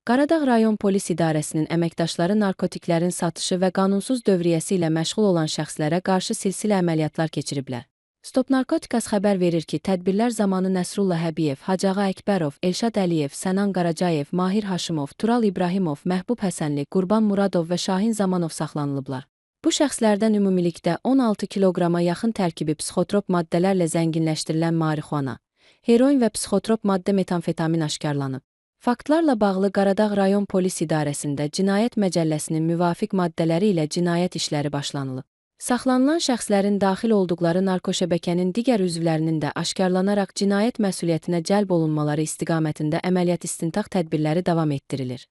Qaradağ rayon polis idarəsinin əməkdaşları narkotiklərin satışı və qanunsuz dövriyyəsi ilə məşğul olan şəxslərə qarşı silsilə əməliyyatlar keçiriblər. Stop Narkotikas xəbər verir ki, tədbirlər zamanı Nəsrullah Həbiyev, Hacıağa Əkbərov, Elşad Əliyev, Sənan Qaracayev, Mahir Haşimov, Tural İbrahimov, Məhbub Həsənli, Qurban Muradov və Şahin Zamanov saxlanılıblar. Bu şəxslərdən ümumilikdə 16 kiloqrama yaxın tərkibi psixotrop maddələrlə zənginləşdirilən marixuana, heroin və psixotrop maddə metamfetamin aşkarlanıb. Faktlarla bağlı Qaradağ rayon polis idarəsində Cinayət Məcəlləsinin müvafiq maddələri ilə cinayət işləri başlanılıb. Saxlanılan şəxslərin daxil olduqları narkoşəbəkənin digər üzvlərinin də aşkarlanaraq cinayət məsuliyyətinə cəlb olunmaları istiqamətində əməliyyat istintaq tədbirləri davam etdirilir.